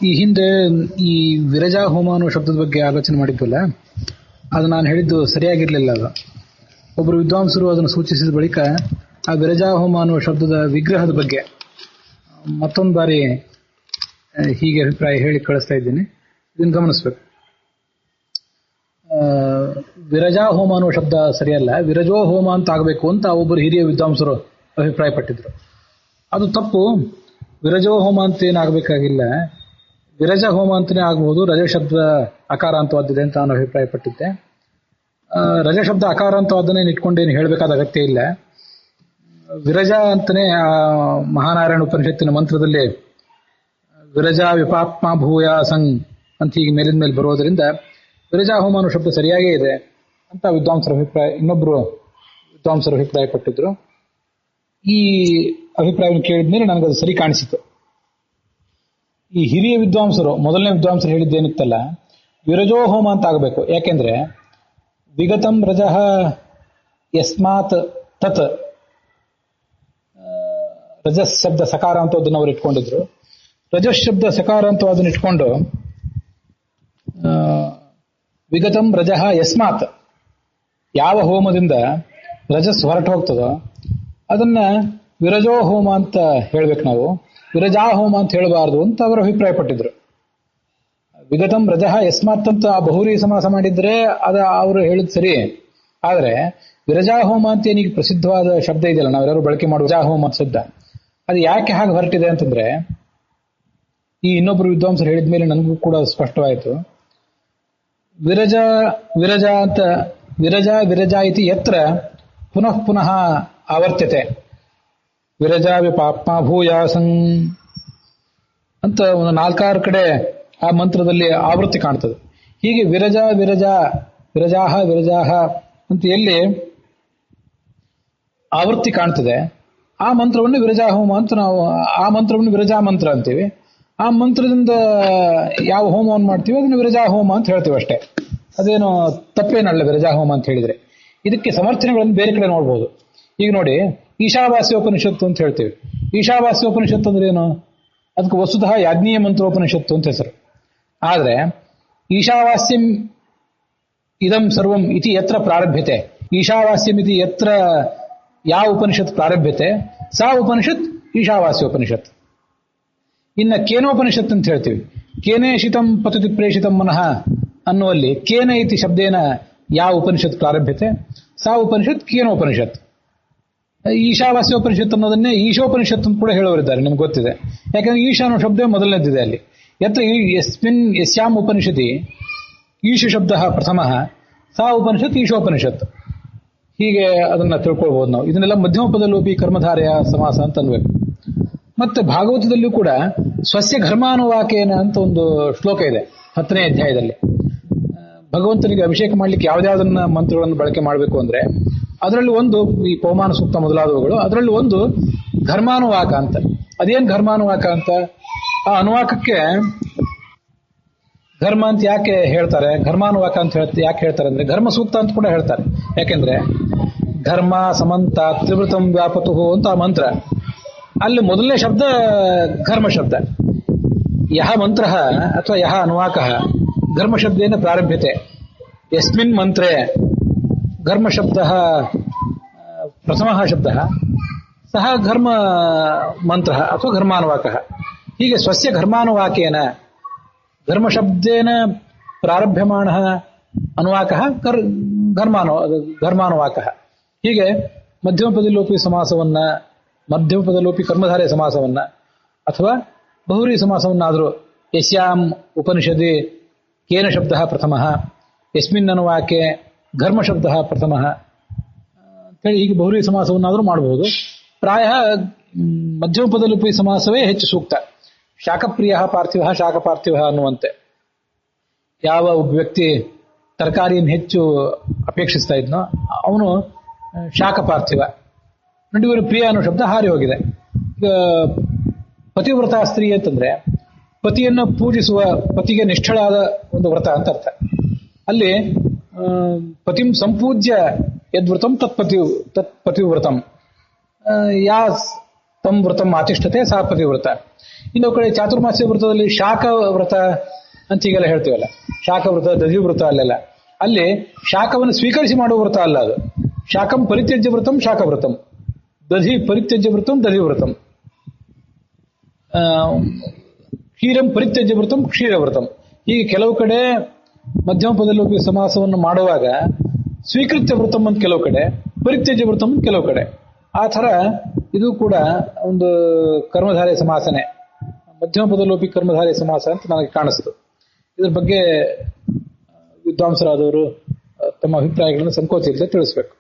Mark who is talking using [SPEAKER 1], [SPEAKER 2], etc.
[SPEAKER 1] ಈ ಹಿಂದೆ ಈ ವಿರಜಾ ಹೋಮ ಅನ್ನೋ ಶಬ್ದದ ಬಗ್ಗೆ ಆಲೋಚನೆ ಮಾಡಿದ್ವಲ್ಲ, ಅದು ನಾನು ಹೇಳಿದ್ದು ಸರಿಯಾಗಿರ್ಲಿಲ್ಲ. ಅದು ಒಬ್ಬರು ವಿದ್ವಾಂಸರು ಅದನ್ನು ಸೂಚಿಸಿದ ಬಳಿಕ ಆ ವಿರಜಾ ಹೋಮ ಅನ್ನುವ ಶಬ್ದದ ವಿಗ್ರಹದ ಬಗ್ಗೆ ಮತ್ತೊಂದು ಬಾರಿ ಹೀಗೆ ಅಭಿಪ್ರಾಯ ಹೇಳಿ ಕಳಿಸ್ತಾ ಇದ್ದೀನಿ. ಇದನ್ನು ಗಮನಿಸ್ಬೇಕು. ವಿರಜಾ ಹೋಮ ಅನ್ನುವ ಶಬ್ದ ಸರಿಯಲ್ಲ, ವಿರಜೋ ಹೋಮ ಅಂತ ಆಗಬೇಕು ಅಂತ ಒಬ್ಬರು ಹಿರಿಯ ವಿದ್ವಾಂಸರು ಅಭಿಪ್ರಾಯ ಪಟ್ಟಿದ್ರು. ಅದು ತಪ್ಪು. ವಿರಜೋ ಹೋಮ ಅಂತ ಏನಾಗಬೇಕಾಗಿಲ್ಲ, ವಿರಜ ಹೋಮ ಅಂತಲೇ ಆಗಬಹುದು. ರಜ ಶಬ್ದ ಅಕಾರಾಂತವಾದಿದೆ ಅಂತ ನಾನು ಅಭಿಪ್ರಾಯ ಪಟ್ಟಿದ್ದೆ. ರಜ ಶಬ್ದ ಅಕಾರಾಂತವಾದನ್ನೇ ಇಟ್ಕೊಂಡೇನು ಹೇಳಬೇಕಾದ ಅಗತ್ಯ ಇಲ್ಲ. ವಿರಜ ಅಂತಲೇ ಆ ಮಹಾನಾರಾಯಣ ಉಪನಿಷತ್ತಿನ ಮಂತ್ರದಲ್ಲಿ ವಿರಜಾ ವಿಪಾಪ್ಮ ಭೂಯಾಸಂ ಅಂತ ಹೀಗೆ ಮೇಲಿನ ಮೇಲೆ ಬರೋದರಿಂದ ವಿರಜಾ ಹೋಮ ಅನ್ನೋ ಶಬ್ದ ಸರಿಯಾಗೇ ಇದೆ ಅಂತ ಇನ್ನೊಬ್ರು ವಿದ್ವಾಂಸರು ಅಭಿಪ್ರಾಯ ಪಟ್ಟಿದ್ರು. ಈ ಅಭಿಪ್ರಾಯವನ್ನು ಕೇಳಿದ ಮೇಲೆ ನನಗದು ಸರಿ ಕಾಣಿಸಿತು. ಈ ಹಿರಿಯ ವಿದ್ವಾಂಸರು, ಮೊದಲನೇ ವಿದ್ವಾಂಸರು ಹೇಳಿದ್ದೇನಿತ್ತಲ್ಲ, ವಿರಜೋ ಹೋಮ ಅಂತ ಆಗಬೇಕು. ಯಾಕೆಂದ್ರೆ ವಿಗತಂ ರಜಃ ಯಸ್ಮಾತ್ ತತ್, ರಜಸ್ ಶಬ್ದ ಸಕಾರ ಅಂತ ಅದನ್ನು ಅವರು ಇಟ್ಕೊಂಡಿದ್ರು. ರಜಸ್ ಶಬ್ದ ಸಕಾರ ಅಂತ ಅದನ್ನು ಇಟ್ಕೊಂಡು ವಿಗತಂ ರಜಃ ಯಸ್ಮಾತ್, ಯಾವ ಹೋಮದಿಂದ ರಜಸ್ ಹೊರಟು ಹೋಗ್ತದೋ ಅದನ್ನ ವಿರಜೋ ಹೋಮ ಅಂತ ಹೇಳ್ಬೇಕು ನಾವು, ವಿರಜಾ ಹೋಮ ಅಂತ ಹೇಳಬಾರದು ಅಂತ ಅವರು ಅಭಿಪ್ರಾಯ ಪಟ್ಟಿದ್ರು. ವಿಗತಂ ರಜಃ ಯಸ್ಮಾತ್ ಅಂತ ಬಹುರಿ ಸಮಾಸ ಮಾಡಿದ್ರೆ ಅದ ಅವರು ಹೇಳಿದ್ ಸರಿ. ಆದ್ರೆ ವಿರಜಾ ಹೋಮ ಅಂತ ಏನೀಗ ಪ್ರಸಿದ್ಧವಾದ ಶಬ್ದ ಇದೆಯಲ್ಲ, ನಾವೆಲ್ಲರೂ ಬಳಕೆ ಮಾಡುವ ವಿರಜಾ ಹೋಮ ಶಬ್ದ, ಅದು ಯಾಕೆ ಹಾಗೆ ಹೊರಟಿದೆ ಅಂತಂದ್ರೆ, ಈ ಇನ್ನೊಬ್ರು ವಿದ್ವಾಂಸರು ಹೇಳಿದ ಮೇಲೆ ನನಗೂ ಕೂಡ ಸ್ಪಷ್ಟವಾಯಿತು. ವಿರಜ ವಿರಜ ಅಂತ ವಿರಜಾ ಇತಿ ಯತ್ರ ಪುನಃ ಪುನಃ ಆವರ್ತ್ಯತೆ, ವಿರಜಾ ವಿಪಾಪ್ಮ ಭೂಯಾಸಂ ಅಂತ ಒಂದು 4-6 ಕಡೆ ಆ ಮಂತ್ರದಲ್ಲಿ ಆವೃತ್ತಿ ಕಾಣ್ತದೆ. ಹೀಗೆ ವಿರಜಾ ವಿರಜಾ ವಿರಜಾಹ ವಿರಜಾಹ ಅಂತ ಎಲ್ಲಿ ಆವೃತ್ತಿ ಕಾಣ್ತದೆ ಆ ಮಂತ್ರವನ್ನು ವಿರಜಾ ಹೋಮ ಅಂತ ನಾವು, ಆ ಮಂತ್ರವನ್ನು ವಿರಜಾ ಮಂತ್ರ ಅಂತೀವಿ. ಆ ಮಂತ್ರದಿಂದ ಯಾವ ಹೋಮವನ್ನು ಮಾಡ್ತೀವಿ ಅದನ್ನು ವಿರಜಾ ಹೋಮ ಅಂತ ಹೇಳ್ತೀವಿ ಅಷ್ಟೇ. ಅದೇನು ತಪ್ಪೇನಲ್ಲ ವಿರಜಾ ಹೋಮ ಅಂತ ಹೇಳಿದ್ರೆ. ಇದಕ್ಕೆ ಸಮರ್ಥನೆಗಳನ್ನು ಬೇರೆ ಕಡೆ ನೋಡ್ಬೋದು. ಈಗ ನೋಡಿ, ಈಶಾವಾಸ್ಯೋಪನಿಷತ್ತು ಅಂತ ಹೇಳ್ತೀವಿ. ಈಶಾವಾಸ್ಯೋಪನಿಷತ್ತು ಅಂದ್ರೆ ಏನು? ಅದಕ್ಕೆ ವಸ್ತುತಃ ಯಾಜ್ಞೀಯ ಮಂತ್ರೋಪನಿಷತ್ತು ಅಂತ ಹೆಸರು. ಆದ್ರೆ ಈಶಾವಾಸ್ಯಂ ಇದಂ ಸರ್ವಂ ಇತಿ ಯತ್ರ ಪ್ರಾರಭ್ಯತೆ, ಈಶಾವಾಸ್ಯಂ ಇತಿ ಯತ್ರ ಯಾವ ಉಪನಿಷತ್ ಪ್ರಾರಭ್ಯತೆ ಸಾ ಉಪನಿಷತ್ ಈಶಾವಾಸ್ಯೋಪನಿಷತ್. ಇನ್ನ ಕೇನೋಪನಿಷತ್ ಅಂತ ಹೇಳ್ತೀವಿ. ಕೇನೇಷಿತಂ ಪತತಿ ಪ್ರೇಷಿತಂ ಮನಃ ಅನ್ನುವಲ್ಲಿ ಕೇನ ಇತಿ ಶಬ್ದೇನ ಯಾವ ಉಪನಿಷತ್ ಪ್ರಾರಭ್ಯತೆ ಸಾ ಉಪನಿಷತ್ ಕೇನೋಪನಿಷತ್. ಈಶಾವಾಸ್ಯೋಪನಿಷತ್ ಅನ್ನೋದನ್ನೇ ಈಶೋಪನಿಷತ್ ಅಂತ ಕೂಡ ಹೇಳೋರಿದ್ದಾರೆ, ನಿಮ್ಗೆ ಗೊತ್ತಿದೆ. ಯಾಕಂದ್ರೆ ಈಶ ಅನ್ನೋ ಶಬ್ದ ಮೊದಲನೇದಿದೆ ಅಲ್ಲಿ. ಯಸ್ಯಾಂ ಉಪನಿಷತಿ ಈಶ ಶಬ್ದ ಪ್ರಥಮ ಸಾ ಉಪನಿಷತ್ ಈಶೋಪನಿಷತ್. ಹೀಗೆ ಅದನ್ನ ತಿಳ್ಕೊಳ್ಬಹುದು ನಾವು. ಇದನ್ನೆಲ್ಲ ಮಧ್ಯಮ ಪದಲೋಪಿ ಕರ್ಮಧಾರೆಯ ಸಮಾಸ ಅಂತ ಅನ್ಬೇಕು. ಮತ್ತೆ ಭಾಗವತದಲ್ಲಿಯೂ ಕೂಡ ಸ್ವಸ್ಯ ಘರ್ಮಾನುವಾಕೇನ ಅಂತ ಒಂದು ಶ್ಲೋಕ ಇದೆ 10ನೇ ಅಧ್ಯಾಯದಲ್ಲಿ. ಭಗವಂತನಿಗೆ ಅಭಿಷೇಕ ಮಾಡ್ಲಿಕ್ಕೆ ಯಾವ್ದಾವುದನ್ನ ಮಂತ್ರಗಳನ್ನು ಬಳಕೆ ಮಾಡಬೇಕು ಅಂದ್ರೆ ಅದರಲ್ಲಿ ಒಂದು ಈ ಪವಮಾನ ಸೂಕ್ತ ಮೊದಲಾದವುಗಳು, ಅದರಲ್ಲಿ ಒಂದು ಘರ್ಮಾನುವಾಕ ಅಂತ. ಅದೇನ್ ಘರ್ಮಾನುವಾಕ ಅಂತ? ಆ ಅನುವಾಕಕ್ಕೆ ಘರ್ಮ ಅಂತ ಯಾಕೆ ಹೇಳ್ತಾರೆ, ಘರ್ಮಾನುವಾಕ ಅಂತ ಯಾಕೆ ಹೇಳ್ತಾರೆ ಅಂದ್ರೆ ಘರ್ಮ ಸೂಕ್ತ ಅಂತ ಕೂಡ ಹೇಳ್ತಾರೆ. ಯಾಕೆಂದ್ರೆ ಘರ್ಮ ಸಮಂತ ತ್ರಿವೃತಂ ವ್ಯಾಪತು ಅಂತ ಆ ಮಂತ್ರ, ಅಲ್ಲಿ ಮೊದಲನೇ ಶಬ್ದ ಘರ್ಮ ಶಬ್ದ. ಯಹ ಮಂತ್ರ ಅಥವಾ ಯಹ ಅನುವಾಕ ಘರ್ಮ ಶಬ್ದೇನ ಪ್ರಾರಭ್ಯತೆ. ಯಸ್ಮಿನ್ ಮಂತ್ರೇ ಘರ್ಮ ಶಬ್ದ ಪ್ರಥಮ ಶಬ್ದ ಸಹ ಘರ್ಮ ಮಂತ್ರ ಅಥವಾ ಘರ್ಮಾನುವಾಕ. ಹೀಗೆ ಸ್ವಸ್ಯ ಘರ್ಮಾನುವಾಕೇನ ಘರ್ಮಶಬ್ದೇನ ಪ್ರಾರಭ್ಯಮಾಣ ಅನುವಾಕ ಘರ್ಮಾನುವಾಕ. ಹೀಗೆ ಮಧ್ಯಮ ಪದಲೋಪಿ ಸಮಾಸವನ್ನ, ಮಧ್ಯಮ ಪದಲೋಪಿ ಕರ್ಮಧಾರಯ ಸಮಾಸವನ್ನ ಅಥವಾ ಬಹುರಿ ಸಮಾಸವನ್ನಾದರೂ ಯಸ್ಯಾಂ ಉಪನಿಷದಿ ಕೇನ ಶಬ್ದ ಪ್ರಥಮ ಯಸ್ಮಿನ್ ಅನುವಾಕೆ ಘರ್ಮ ಶಬ್ದ ಪ್ರಥಮ ಅಂತೇಳಿ ಹೀಗೆ ಬಹುರಿ ಸಮಾಸವನ್ನಾದರೂ ಮಾಡಬಹುದು. ಪ್ರಾಯ ಮಧ್ಯಮ ಪದಲೋಪಿ ಸಮಾಸವೇ ಹೆಚ್ಚು ಸೂಕ್ತ. ಶಾಖಪ್ರಿಯ ಪಾರ್ಥಿವ ಶಾಖಪಾರ್ಥಿವ ಅನ್ನುವಂತೆ. ಯಾವ ಒಬ್ಬ ವ್ಯಕ್ತಿ ತರಕಾರಿಯನ್ನು ಹೆಚ್ಚು ಅಪೇಕ್ಷಿಸ್ತಾ ಇದ್ನೋ ಅವನು ಶಾಖಪಾರ್ಥಿವ. ನೋಡಿ, ಪ್ರಿಯ ಅನ್ನೋ ಶಬ್ದ ಹಾರಿ ಹೋಗಿದೆ. ಈಗ ಪತಿವ್ರತ ಸ್ತ್ರೀ ಅಂತಂದ್ರೆ ಪತಿಯನ್ನು ಪೂಜಿಸುವ, ಪತಿಗೆ ನಿಷ್ಠಳಾದ ಒಂದು ವ್ರತ ಅಂತ ಅರ್ಥ. ಅಲ್ಲಿ ಪತಿಂ ಸಂಪೂಜ್ಯ ಯದ್ವ್ರತಂ ತತ್ಪತಿವ್ರತಂ ಯಾ ತಂ ವ್ರತಂ ಆತಿಷ್ಠತೆ ಸಾ ಪತಿವ್ರತ. ಇನ್ನೊಂದು ಕಡೆ ಚಾತುರ್ಮಾಸ್ಯ ವೃತದಲ್ಲಿ ಶಾಖ ವ್ರತ ಅಂತ ಹೀಗೆಲ್ಲ ಹೇಳ್ತೀವಲ್ಲ, ಶಾಖ ವ್ರತ, ದಧಿ ವ್ರತ ಅಲ್ಲೆಲ್ಲ, ಅಲ್ಲಿ ಶಾಖವನ್ನು ಸ್ವೀಕರಿಸಿ ಮಾಡುವ ವ್ರತ ಅಲ್ಲ ಅದು. ಶಾಖಂ ಪರಿತ್ಯಜ್ಯ ವ್ರತಂ ಶಾಖವ್ರತಂ, ದಧಿ ಪರಿತ್ಯಜ್ಯ ವ್ರತಂ ದಧಿ ವ್ರತಂ, ಕ್ಷೀರಂ ಪರಿತ್ಯಜ್ಯ ವ್ರತಂ ಕ್ಷೀರವ್ರತಂ. ಹೀಗೆ ಕೆಲವು ಕಡೆ ಮಧ್ಯಮ ಪದಲೋಪಿ ಸಮಾಸವನ್ನು ಮಾಡುವಾಗ ಸ್ವೀಕೃತ್ಯ ವ್ರತಂ ಅಂತ ಕೆಲವು ಕಡೆ, ಪರಿತ್ಯಜ್ಯ ವ್ರತಂ ಅಂತ ಕೆಲವು ಕಡೆ. ಆ ಥರ ಇದು ಕೂಡ ಒಂದು ಕರ್ಮಧಾರಯ ಸಮಾಸನೆ, ಮಧ್ಯಮ ಪದಲೋಪಿ ಕರ್ಮಧಾರಯ ಸಮಾಸ ಅಂತ ನನಗೆ ಕಾಣಿಸ್ತು. ಇದ್ರ ಬಗ್ಗೆ ವಿದ್ವಾಂಸರಾದವರು ತಮ್ಮ ಅಭಿಪ್ರಾಯಗಳನ್ನು ಸಂಕೋಚ ಇಲ್ಲದೆ ತಿಳಿಸ್ಬೇಕು.